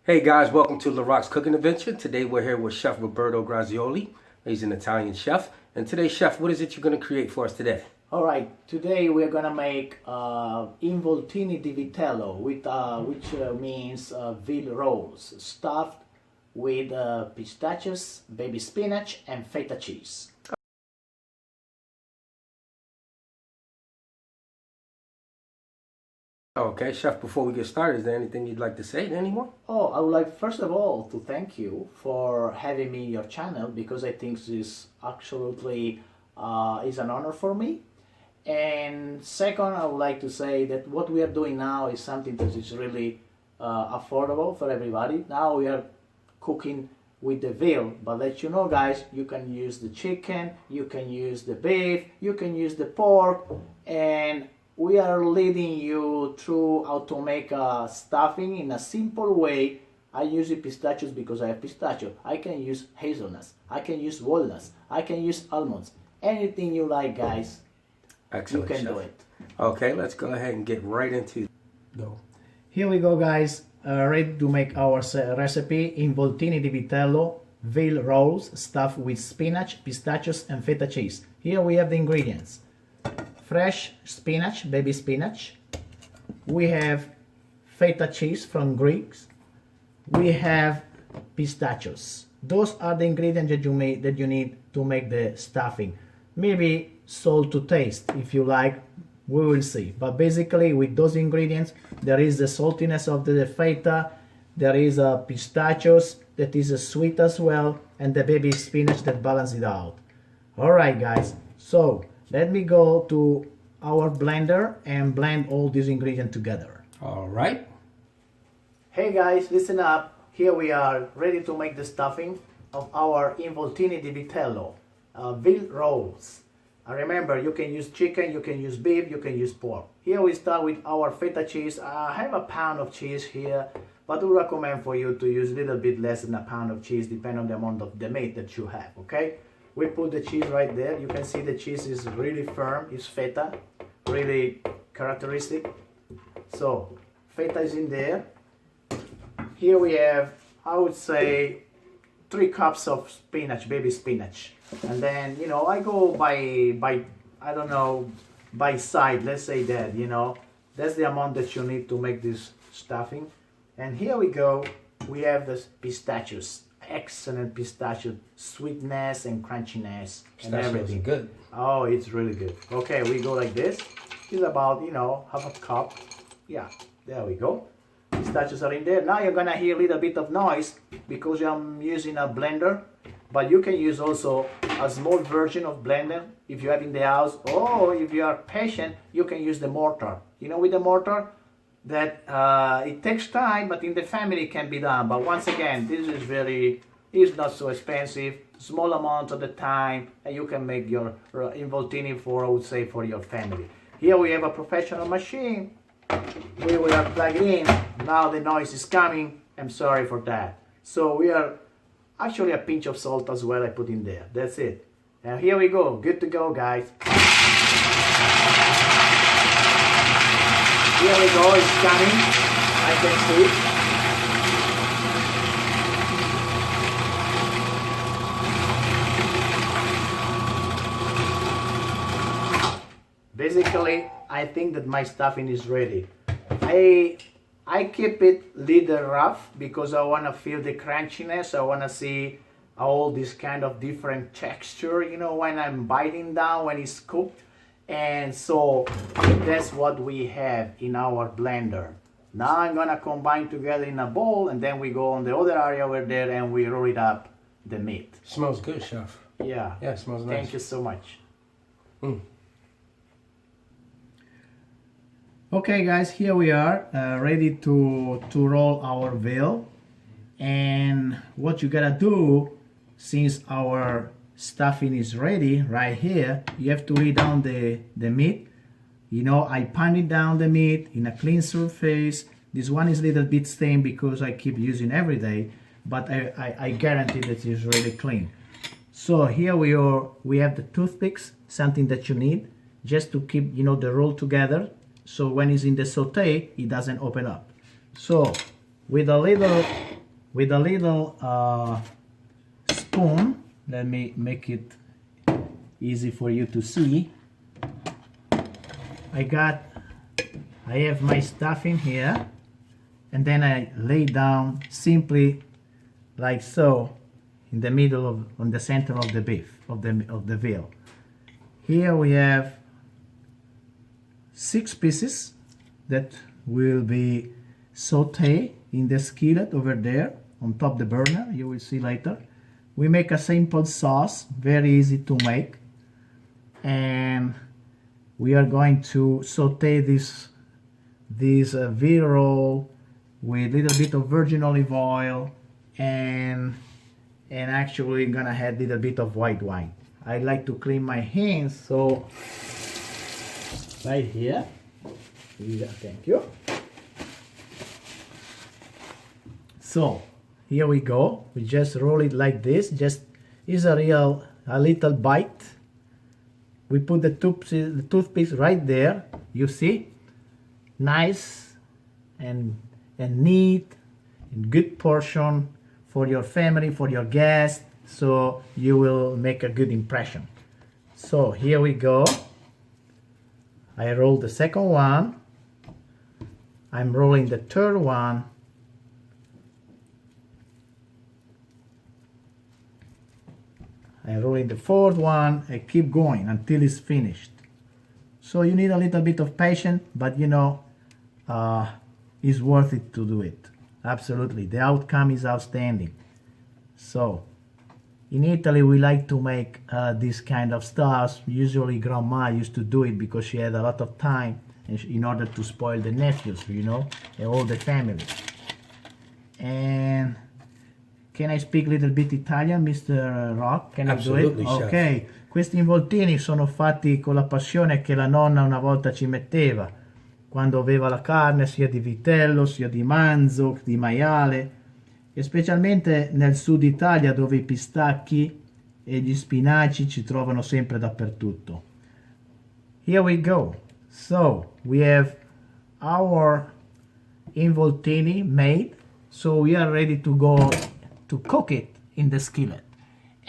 Hey guys, welcome to Larock's Cooking Adventure. Today we're here with Chef Roberto Grazioli. He's an Italian chef. And today, Chef, what is it you're going to create for us today? Alright, today we're going to make Involtini Di Vitello, which means veal rolls, stuffed with pistachios, baby spinach, and feta cheese. Okay, Chef, before we get started, is there anything you'd like to say to anyone? Oh, I would like first of all to thank you for having me in your channel, because I think this absolutely is an honor for me. And second, I would like to say that what we are doing now is something that is really affordable for everybody. Now we are cooking with the veal, but let you know guys, you can use the chicken, you can use the beef, you can use the pork, and we are leading you through how to make a stuffing in a simple way. I use pistachios because I have pistachio. I can use hazelnuts, I can use walnuts, I can use almonds. Anything you like, guys. Excellent, you can Chef. do it. Okay, let's go ahead and get right into go. Here we go, guys. Ready to make our recipe: Involtini Di Vitello veal rolls stuffed with spinach, pistachios, and feta cheese. Here we have the ingredients: fresh spinach, baby spinach. We have feta cheese from Greeks. We have pistachios. Those are the ingredients that you need to make the stuffing. Maybe salt to taste if you like, we will see. But basically with those ingredients, there is the saltiness of the feta, there is pistachios that is sweet as well, and the baby spinach that balance it out. Alright guys, so let me go to our blender and blend all these ingredients together. Alright. Hey guys, listen up. Here we are ready to make the stuffing of our Involtini Di Vitello veal rolls. Remember, you can use chicken, you can use beef, you can use pork. Here we start with our feta cheese. I have a pound of cheese here, but we recommend for you to use a little bit less than a pound of cheese, depending on the amount of the meat that you have, okay? We put the cheese right there. You can see the cheese is really firm, it's feta, really characteristic. So, feta is in there. Here we have, I would say, 3 cups of spinach, baby spinach. And then, you know, I go by I don't know, by side, let's say that, you know. That's the amount that you need to make this stuffing. And here we go, we have the pistachios. Excellent pistachio, sweetness and crunchiness and everything. Good. Oh, it's really good. Okay, we go like this. It's about, you know, half a cup. Yeah, there we go. Pistachios are in there. Now you're gonna hear a little bit of noise because I'm using a blender, but you can use also a small version of blender if you have in the house, or if you are patient, you can use the mortar. You know, with the mortar, that it takes time, but in the family it can be done. But once again, this is it's not so expensive, small amount at the time, and you can make your involtini for, I would say, for your family. Here we have a professional machine. We will plug it in. Now the noise is coming. I'm sorry for that. So we are actually a pinch of salt as well I put in there. That's it. And here we go. Good to go, guys. Here we go. It's coming. I can see. Basically, I think that my stuffing is ready. I keep it little rough because I want to feel the crunchiness. I want to see all this kind of different texture, you know, when I'm biting down, when it's cooked. And so that's what we have in our blender. Now I'm gonna combine together in a bowl, and then we go on the other area over there and we roll it up the meat. Smells good, Chef. Yeah. Yeah, it smells nice. Thank you so much. Okay guys, here we are ready to roll our veal. And what you gotta do, since our stuffing is ready right here, you have to lay down the meat. You know, I pounded down the meat in a clean surface. This one is a little bit stained because I keep using every day, but I guarantee that it's really clean. So here we are. We have the toothpicks, something that you need just to keep, you know, the roll together. so when it's in the saute, it doesn't open up. So with a little spoon, let me make it easy for you to see. I have my stuffing here, and then I lay down simply like so in the middle of, on the center of the beef, of the veal. Here we have 6 pieces that will be sauteed in the skillet over there on top the burner. You will see later. We make a simple sauce, very easy to make, and we are going to saute this veal roll with a little bit of virgin olive oil, and actually gonna add a little bit of white wine. I like to clean my hands, so right here. Thank you. So here we go. We just roll it like this. Just is a little bite. We put the toothpicks right there. You see, nice and neat and good portion for your family, for your guests. So you will make a good impression. So here we go. I roll the second one. I'm rolling the third one. I roll in the fourth one. I keep going until it's finished. So you need a little bit of patience, but you know, it's worth it to do it. Absolutely, the outcome is outstanding. So in Italy, we like to make this kind of stuff. Usually grandma used to do it because she had a lot of time in order to spoil the nephews, you know, and all the family. And can I speak a little bit Italian, Mr. Rock? Can Absolutely, I do it? chef. Ok, questi involtini sono fatti con la passione che la nonna una volta ci metteva quando aveva la carne sia di vitello, sia di manzo, di maiale, e specialmente nel sud Italia dove i pistacchi e gli spinaci ci trovano sempre dappertutto. Here we go. So we have our involtini made, so we are ready to go to cook it in the skillet.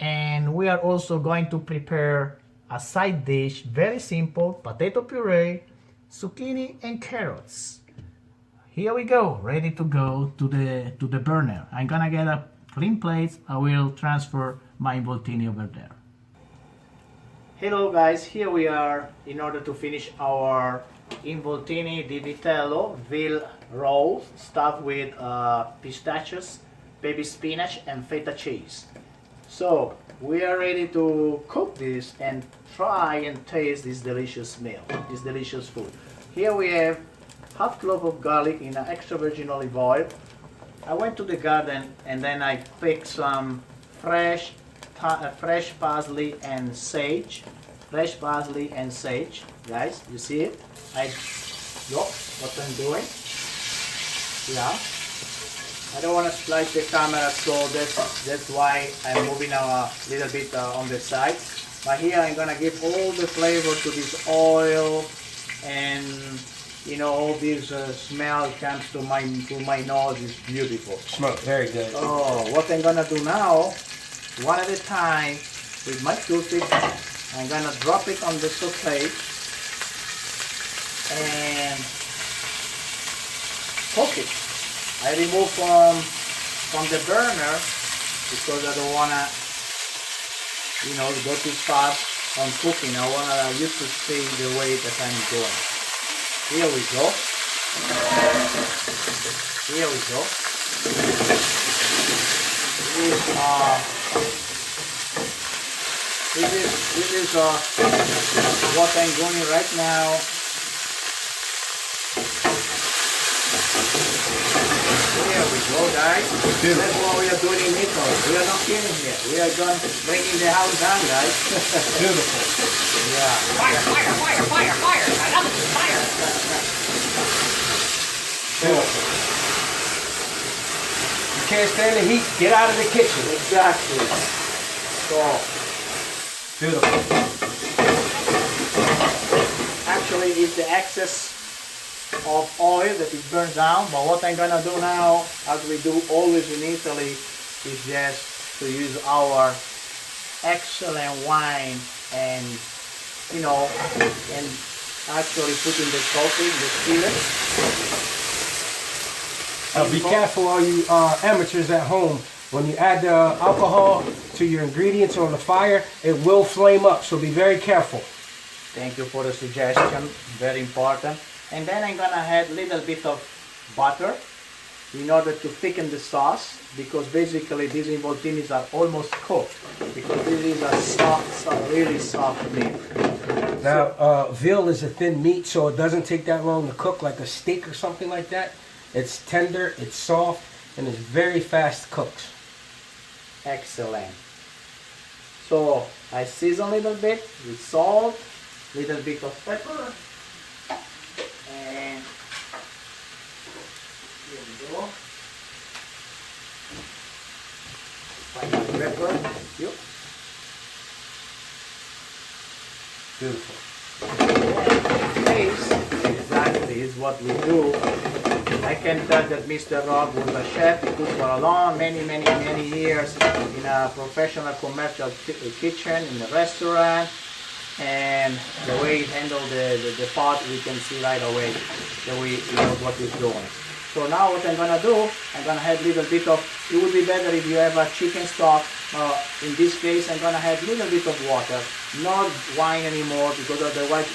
And we are also going to prepare a side dish, very simple, potato puree, zucchini and carrots. Here we go, ready to go to the burner. I'm gonna get a clean plate. I will transfer my involtini over there. Hello guys, here we are in order to finish our Involtini Di Vitello veal rolls stuffed with pistachios, baby spinach and feta cheese. So we are ready to cook this and try and taste this delicious meal, this delicious food. Here we have half clove of garlic in an extra virgin olive oil. I went to the garden and then I picked some fresh parsley and sage. Fresh parsley and sage, guys, you see it? Look what I'm doing. Yeah. I don't want to splice the camera, so that's why I'm moving a little bit on the side. But here I'm gonna give all the flavor to this oil, and you know, all this smell comes to my nose. Is beautiful. Smoke, very good. Oh, what I'm gonna do now, one at a time, with my toothpick, I'm gonna drop it on the saute and cook it. I remove from the burner because I don't wanna, you know, go too fast on cooking. I wanna you to see the way that I'm doing. Here we go. Here we go. This is what I'm doing right now. Here we go, guys. Beautiful. That's what we are doing in Italy. We are not kidding here. We are going bringing the house down, guys. Beautiful. Yeah. Fire, fire, fire, fire, fire. I love it. Fire. Beautiful. You can't stand the heat, get out of the kitchen. Exactly. So, Beautiful. actually, it's the excess of oil that it burns down. But what I'm gonna do now, as we do always in Italy, is just to use our excellent wine and and actually put in the coffee, the skillet. Be careful, all you amateurs at home. When you add the alcohol to your ingredients on the fire, it will flame up, so be very careful. Thank you for the suggestion, very important. And then I'm gonna add a little bit of butter in order to thicken the sauce, because basically these involtinis are almost cooked, because this is a soft, really soft meat. Now, veal is a thin meat, so it doesn't take that long to cook like a steak or something like that. It's tender, it's soft, and it's very fast cooked. Excellent. So I season a little bit with salt, little bit of pepper, and here we go. Final pepper. Yep. Beautiful. Taste exactly is what we do. I can tell that Mr. Rob was a chef. He cooked for a long, many years in a professional commercial kitchen, in a restaurant. And the way he handled the pot, we can see right away that he knows what he's doing. So now what I'm gonna do, I'm gonna add a little bit of, it would be better if you have a chicken stock. In this case, I'm gonna add a little bit of water, not wine anymore, because otherwise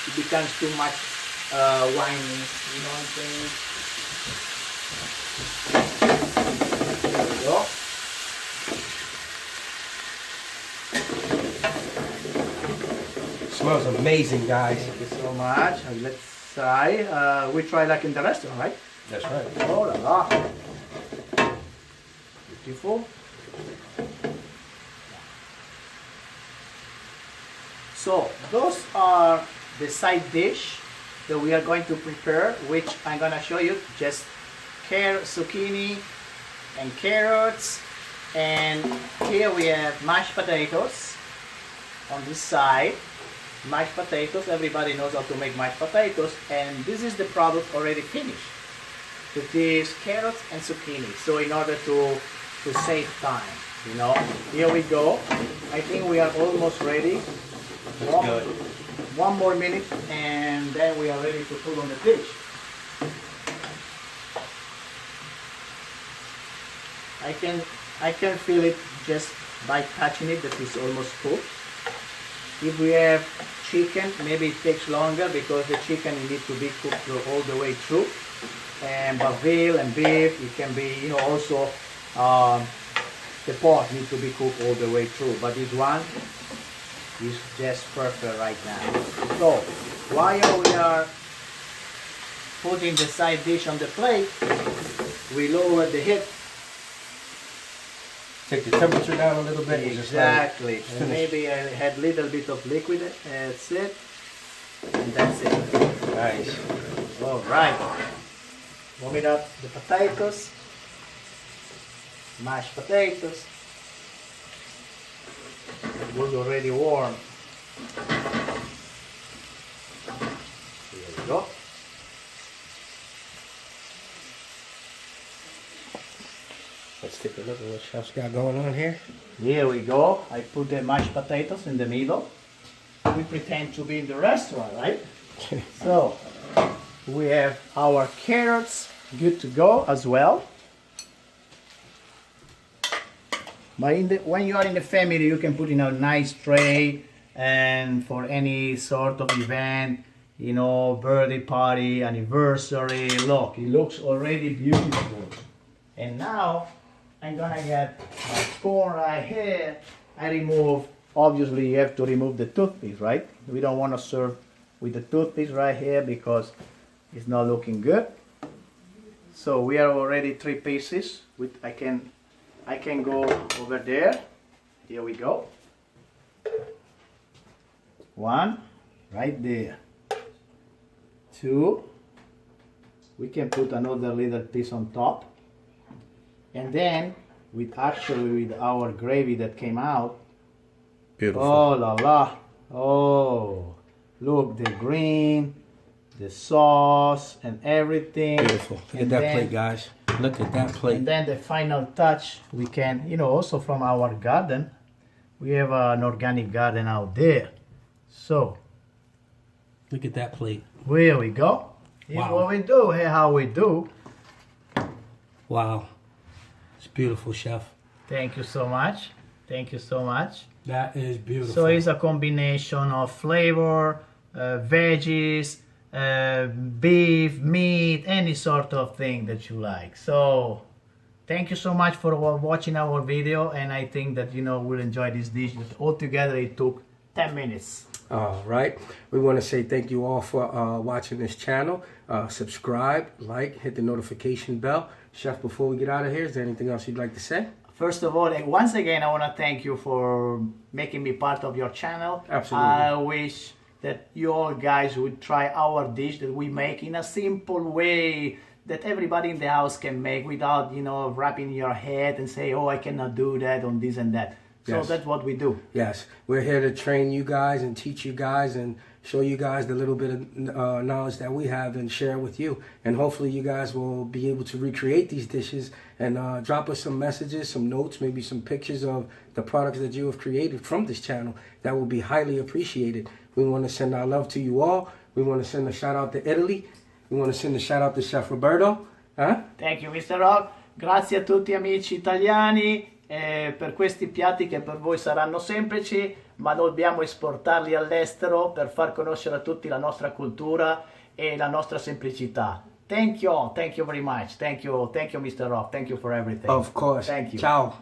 it becomes too much winey, you know what I'm saying? There we go. Smells amazing, guys. Thank you so much. Let's try. We try like in the restaurant, right? That's right. Oh la la. Beautiful. So those are the side dish that we are going to prepare, which I'm gonna show you. Just zucchini and carrots, and here we have mashed potatoes on this side. Mashed potatoes, everybody knows how to make mashed potatoes, and this is the product already finished. It is carrots and zucchini. So in order to save time, you know, here we go. I think we are almost ready. One more minute, and then we are ready to put on the dish. I can feel it just by touching it that it's almost cooked. If we have chicken, maybe it takes longer because the chicken needs to be cooked all the way through. But veal and beef, it can be, you know, also the pork needs to be cooked all the way through. But this one is just perfect right now. So while we are putting the side dish on the plate, we lower the heat. Take the temperature down a little bit. Exactly. And just and maybe I had a little bit of liquid. That's it. And that's it. Nice. All right. Warming up the potatoes. Mashed potatoes. It was already warm. Here we go. Let's take a look at what Chef's got going on here. Here we go. I put the mashed potatoes in the middle. We pretend to be in the restaurant, right? So we have our carrots good to go as well. But when you are in the family, you can put in a nice tray, and for any sort of event, you know, birthday party, anniversary. Look, it looks already beautiful. And now I'm gonna get my spoon right here. I remove, obviously you have to remove the toothpick, right? We don't want to serve with the toothpick right here because it's not looking good. So we are already 3 pieces. I can go over there. Here we go. 1 right there. 2. We can put another little piece on top. And then with our gravy that came out. Beautiful. Oh la la. Oh, look, the green the sauce and everything. Beautiful. Look at that plate, guys. Look at that plate. And then the final touch, we can, you know, also from our garden, we have an organic garden out there. So, look at that plate. here we go. Here's what we do, here how we do. Wow. It's beautiful, Chef. Thank you so much. Thank you so much. That is beautiful. So it's a combination of flavor, veggies, beef, meat, any sort of thing that you like. So thank you so much for watching our video, and I think that, you know, we'll enjoy this dish. Altogether it took 10 minutes. All right. We want to say thank you all for watching this channel. Subscribe, like, hit the notification bell. Chef, before we get out of here, is there anything else you'd like to say? First of all, once again, I want to thank you for making me part of your channel. Absolutely. I wish that you all guys would try our dish that we make in a simple way that everybody in the house can make without, you know, wrapping your head and say, oh, I cannot do that on this and that. So Yes. that's what we do. Yes. We're here to train you guys and teach you guys and show you guys the little bit of knowledge that we have and share with you. And hopefully you guys will be able to recreate these dishes and drop us some messages, some notes, maybe some pictures of the products that you have created from this channel. That will be highly appreciated. We want to send our love to you all. We want to send a shout out to Italy. We want to send a shout out to Chef Roberto. Thank you, Mr. Rock. Grazie a tutti amici italiani per questi piatti che per voi saranno semplici, ma dobbiamo esportarli all'estero per far conoscere a tutti la nostra cultura e la nostra semplicità. Thank you all. Thank you very much. Thank you, Mr. Rock. Thank you for everything. Of course. Thank you. Ciao.